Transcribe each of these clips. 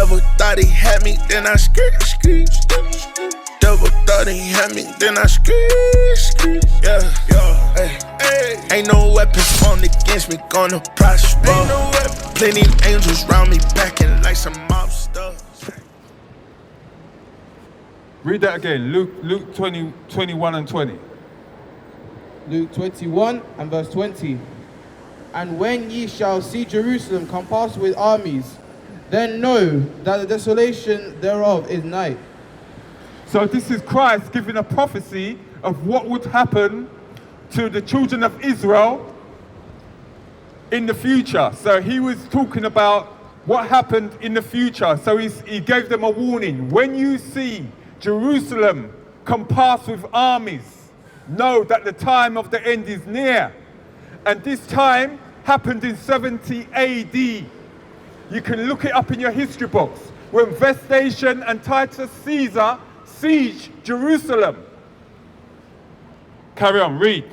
Devil thought he had me, then I scream. Devil thought he had me, then I scream. Yeah, hey. Ain't no weapons formed against me gonna prosper. Plenty angels round me backing like some mobsters. Read that again. Luke 20, 21 and 20. Luke 21 and verse 20. And when ye shall see Jerusalem compassed with armies, then know that the desolation thereof is nigh. So this is Christ giving a prophecy of what would happen to the children of Israel in the future. So he was talking about what happened in the future. So he gave them a warning. When you see Jerusalem compassed with armies, know that the time of the end is near. And this time happened in 70 AD. You can look it up in your history books. When Vespasian and Titus Caesar sieged Jerusalem. Carry on, read.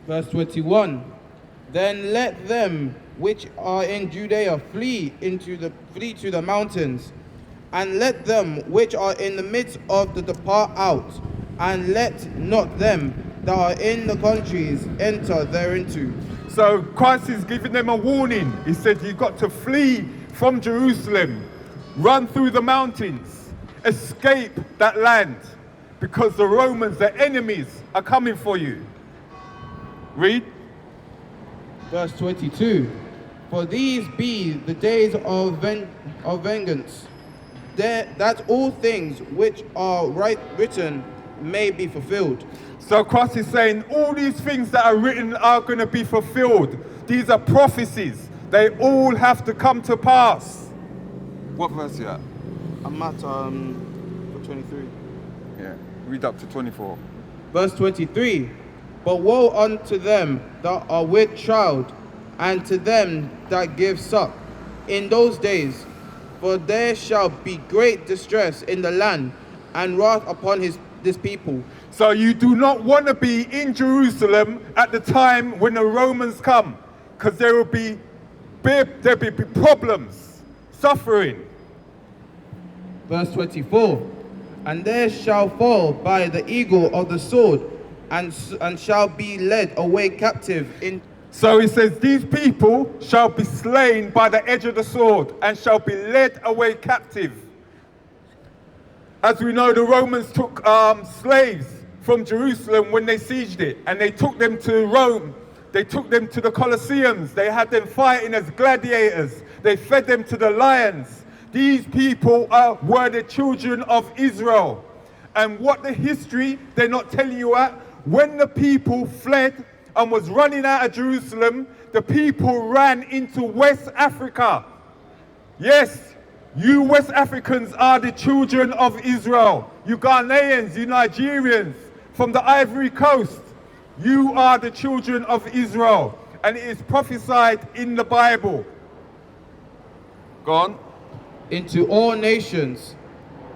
Verse 21. Then let them which are in Judea flee to the mountains, and let them which are in the midst of the depart out, and let not them that are in the countries enter thereinto. So Christ is giving them a warning. He said you've got to flee from Jerusalem, run through the mountains, escape that land, because the Romans, the enemies, are coming for you. Read. Verse 22. For these be the days of vengeance, that all things which are written may be fulfilled. So Christ is saying all these things that are written are going to be fulfilled. These are prophecies. They all have to come to pass. What verse are you at? I'm at 23. Yeah, read up to 24. Verse 23. But woe unto them that are with child, and to them that give suck in those days, for there shall be great distress in the land, and wrath upon this people. So you do not want to be in Jerusalem at the time when the Romans come, because there'll be problems, suffering. Verse 24. And there shall fall by the eagle of the sword, and shall be led away captive in. So he says these people shall be slain by the edge of the sword and shall be led away captive. As we know, the Romans took slaves from Jerusalem when they sieged it, and they took them to Rome. They took them to the Colosseums. They had them fighting as gladiators. They fed them to the lions. These people were the children of Israel. And what the history, they're not telling you at, when the people fled and was running out of Jerusalem, the people ran into West Africa. Yes, you West Africans are the children of Israel. You Ghanaians, you Nigerians, from the Ivory Coast, you are the children of Israel. And it is prophesied in the Bible. Go on. Into all nations.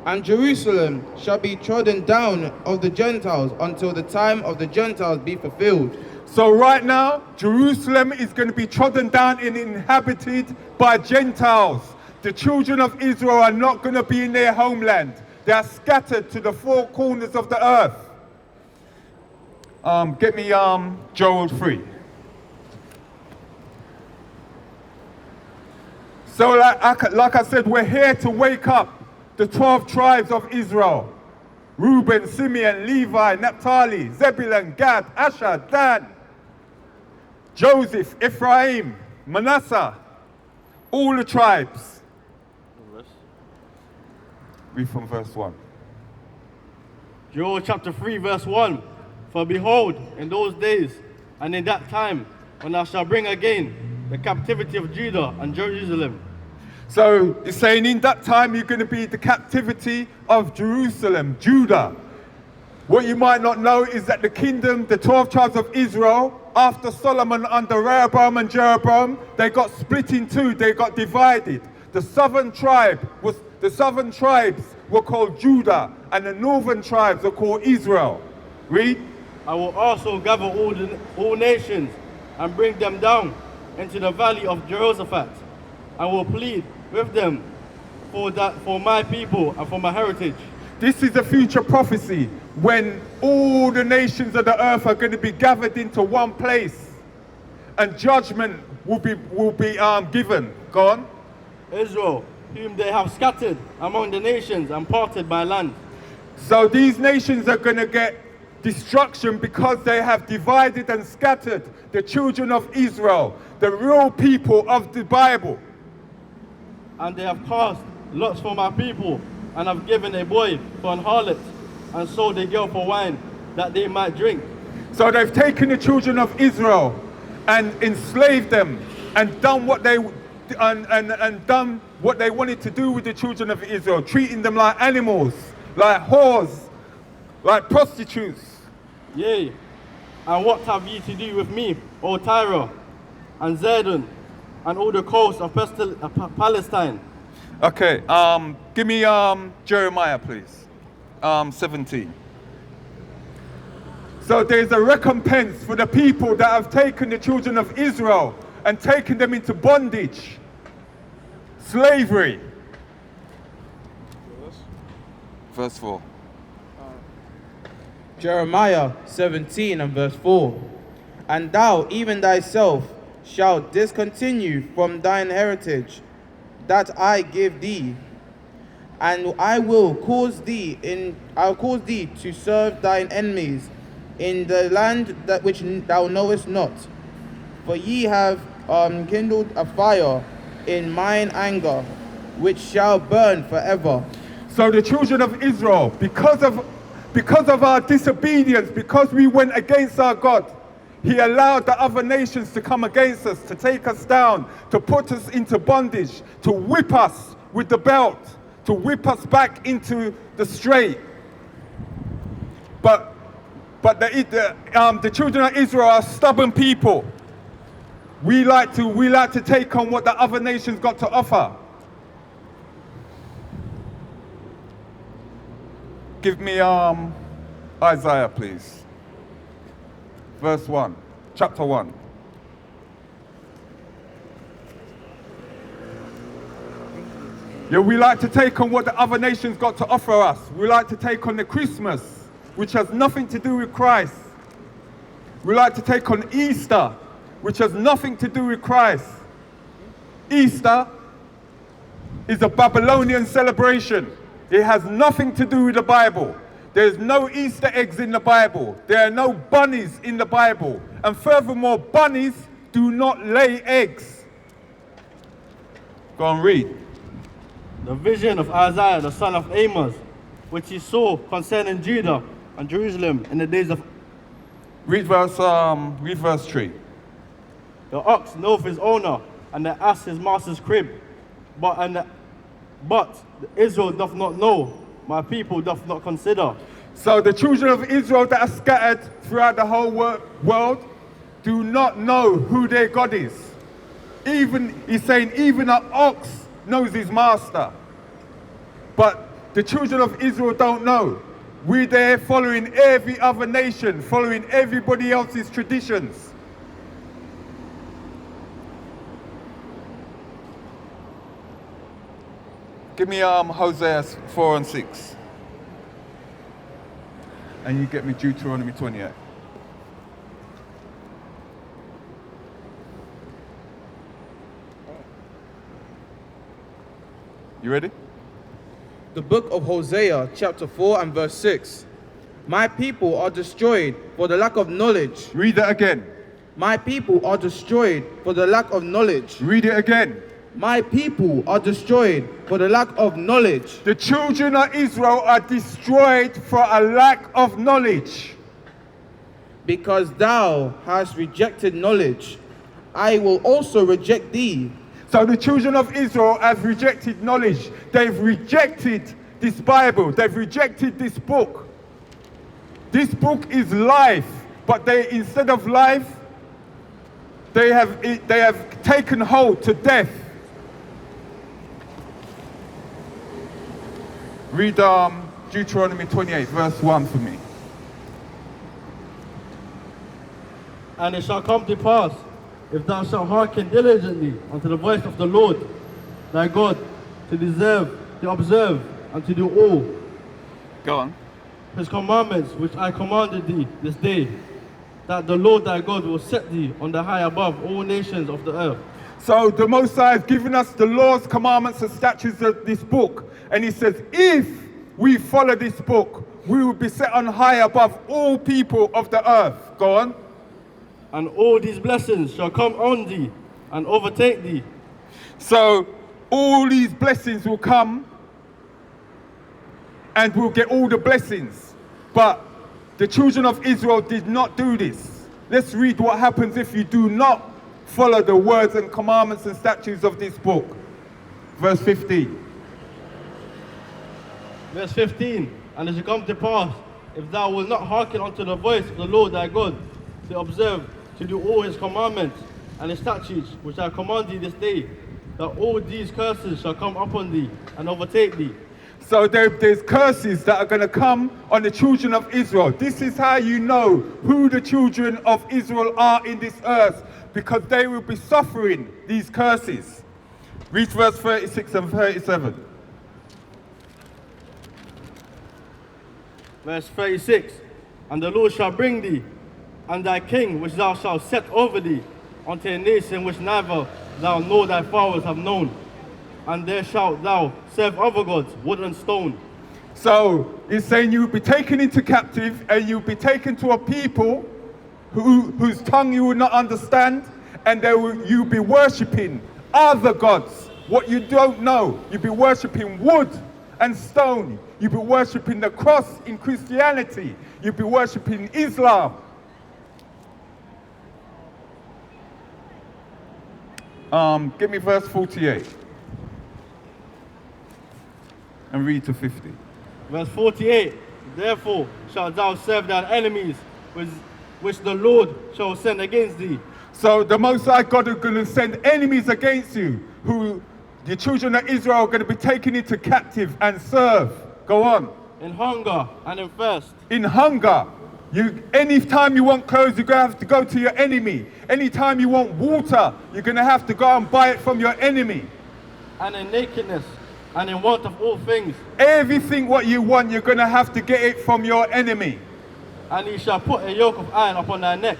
And Jerusalem shall be trodden down of the Gentiles until the time of the Gentiles be fulfilled. So right now, Jerusalem is going to be trodden down and inhabited by Gentiles. The children of Israel are not going to be in their homeland. They are scattered to the four corners of the earth. Get me Joel 3. So like I said, we're here to wake up the 12 tribes of Israel. Reuben, Simeon, Levi, Naphtali, Zebulun, Gad, Asher, Dan, Joseph, Ephraim, Manasseh, all the tribes. Read from verse 1. Joel chapter 3 verse 1. For behold, in those days and in that time, when I shall bring again the captivity of Judah and Jerusalem. So it's saying in that time you're going to be the captivity of Jerusalem, Judah. What you might not know is that the kingdom, the 12 tribes of Israel, after Solomon under Rehoboam and Jeroboam, they got split in two, they got divided. The southern tribes were called Judah, and the northern tribes are called Israel. Read. I will also gather all nations and bring them down into the valley of Jehoshaphat. I will plead with them for my people and for my heritage. This is a future prophecy when all the nations of the earth are going to be gathered into one place and judgment will be given. Go on. Israel, whom they have scattered among the nations and parted by land. So these nations are going to get destruction because they have divided and scattered the children of Israel, the real people of the Bible. And they have cast lots for my people, and have given a boy for an harlot, and sold a girl for wine, that they might drink. So they've taken the children of Israel and enslaved them and done what they done what they wanted to do with the children of Israel, treating them like animals, like whores, like prostitutes. Yea, and what have ye to do with me, O Tyre, and Zidon, and all the coasts of Palestine? Okay, give me Jeremiah, please. 17. So there's a recompense for the people that have taken the children of Israel and taken them into bondage, slavery. Verse 4. Jeremiah 17 and verse 4. And thou, even thyself, shalt discontinue from thine heritage that I give thee, and I will cause thee to serve thine enemies in the land that which thou knowest not. For ye have kindled a fire in mine anger, which shall burn forever. So the children of Israel, because of our disobedience, because we went against our God, He allowed the other nations to come against us, to take us down, to put us into bondage, to whip us with the belt, to whip us back into the straight. But the children of Israel are stubborn people. We like to take on what the other nations got to offer. Give me Isaiah, please. Verse 1, chapter 1. Yeah, we like to take on what the other nations got to offer us. We like to take on the Christmas, which has nothing to do with Christ. We like to take on Easter, which has nothing to do with Christ. Easter is a Babylonian celebration. It has nothing to do with the Bible. There's no Easter eggs in the Bible. There are no bunnies in the Bible. And furthermore, bunnies do not lay eggs. Go and read. The vision of Isaiah, the son of Amos, which he saw concerning Judah and Jerusalem in the days of... Read verse 3. The ox knoweth his owner, and the ass his master's crib. But Israel doth not know, my people doth not consider. So the children of Israel that are scattered throughout the whole world do not know who their God is. He's saying even an ox knows his master. But the children of Israel don't know. We're there following every other nation, following everybody else's traditions. Give me Hosea 4 and 6. And you get me Deuteronomy 28. You ready? The book of Hosea, chapter 4 and verse 6. My people are destroyed for the lack of knowledge. Read it again. My people are destroyed for the lack of knowledge. Read it again. My people are destroyed for the lack of knowledge. The children of Israel are destroyed for a lack of knowledge. Because thou hast rejected knowledge, I will also reject thee. So the children of Israel have rejected knowledge. They've rejected this Bible. They've rejected this book. This book is life, but instead of life, they have taken hold to death. Read Deuteronomy 28, verse 1 for me. And it shall come to pass, if thou shalt hearken diligently unto the voice of the Lord thy God, to deserve to observe and to do all Go on. his commandments which I commanded thee this day, that the Lord thy God will set thee on the high above all nations of the earth. So the Most High has given us the laws, commandments, and statutes of this book. And he says, if we follow this book, we will be set on high above all people of the earth. Go on. And all these blessings shall come on thee and overtake thee. So all these blessings will come and we'll get all the blessings. But the children of Israel did not do this. Let's read what happens if you do not follow the words and commandments and statutes of this book. Verse 15. Verse 15, and it shall come to pass, if thou wilt not hearken unto the voice of the Lord thy God, to observe, to do all his commandments and his statutes, which I command thee this day, that all these curses shall come upon thee and overtake thee. So there's curses that are going to come on the children of Israel. This is how you know who the children of Israel are in this earth, because they will be suffering these curses. Read verse 36 and 37. Verse 36, and the Lord shall bring thee, and thy king which thou shalt set over thee, unto a nation which neither thou nor thy fathers have known. And there shalt thou serve other gods, wood and stone. So it's saying you'll be taken into captive and you'll be taken to a people whose tongue you will not understand, and you'll be worshipping other gods, what you don't know. You'll be worshipping wood and stone. You'll be worshipping the cross in Christianity. You'll be worshipping Islam. Give me verse 48 and read to 50. Verse 48, therefore shalt thou serve thine enemies, which the Lord shall send against thee. So the Most High God is going to send enemies against you, who the children of Israel are going to be taken into captive and serve. Go on. In hunger and in thirst. In hunger. Anytime you want clothes, you're going to have to go to your enemy. Anytime you want water, you're going to have to go and buy it from your enemy. And in nakedness and in want of all things. Everything what you want, you're going to have to get it from your enemy. And he shall put a yoke of iron upon thy neck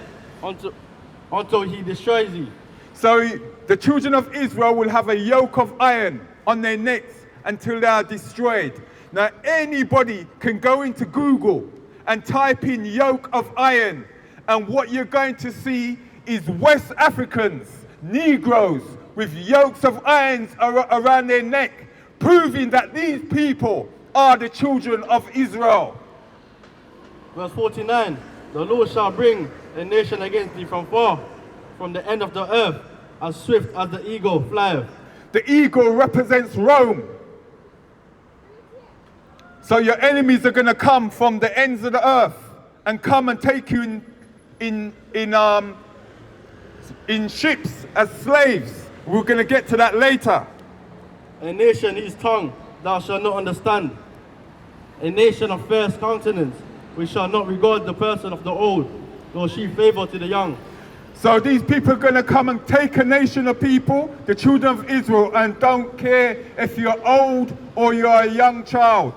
until he destroys thee. So the children of Israel will have a yoke of iron on their necks until they are destroyed. Now anybody can go into Google and type in yoke of iron, and what you're going to see is West Africans, Negroes, with yokes of irons around their neck, proving that these people are the children of Israel. Verse 49, the Lord shall bring a nation against thee from far, from the end of the earth, as swift as the eagle flieth. The eagle represents Rome. So your enemies are going to come from the ends of the earth and come and take you in ships as slaves. We're going to get to that later. A nation whose tongue thou shalt not understand. A nation of fierce countenance, which shall not regard the person of the old, nor shew favor to the young. So these people are going to come and take a nation of people, the children of Israel, and don't care if you're old or you're a young child.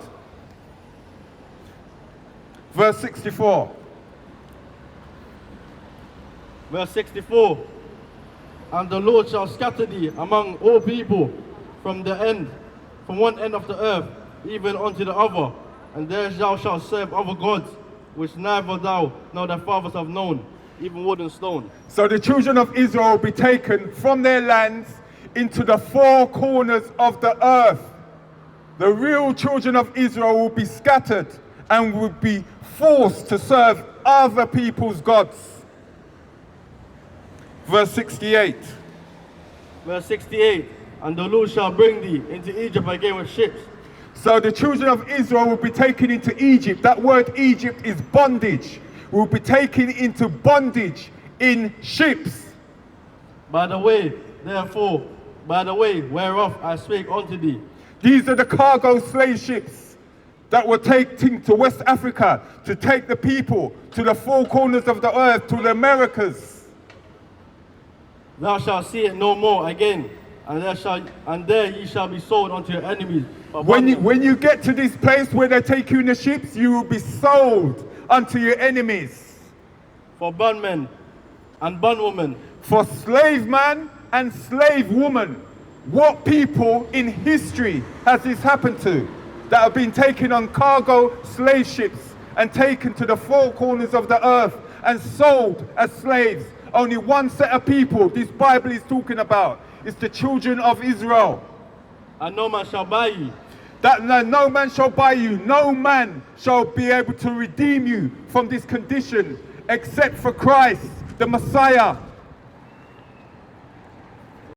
Verse 64. Verse 64, and the Lord shall scatter thee among all people from one end of the earth, even unto the other, and there thou shalt serve other gods, which neither thou nor thy fathers have known, even wood and stone. So the children of Israel will be taken from their lands into the four corners of the earth. The real children of Israel will be scattered and will be forced to serve other people's gods. Verse 68. Verse 68, and the Lord shall bring thee into Egypt again with ships. So the children of Israel will be taken into Egypt. That word Egypt is bondage. Will be taken into bondage in ships. By the way whereof I spake unto thee. These are the cargo slave ships that were taken to West Africa to take the people to the four corners of the earth, to the Americas. Thou shalt see it no more again, and there ye shall be sold unto your enemies for When you get to this place where they take you in the ships, you will be sold unto your enemies. for bondmen and bondwomen, For slave man and slave woman. What people in history has this happened to that have been taken on cargo slave ships and taken to the four corners of the earth and sold as slaves? Only one set of people this Bible is talking about. It's the children of Israel. and no man shall buy you. That no man shall buy you, no man shall be able to redeem you from this condition except for Christ, the Messiah,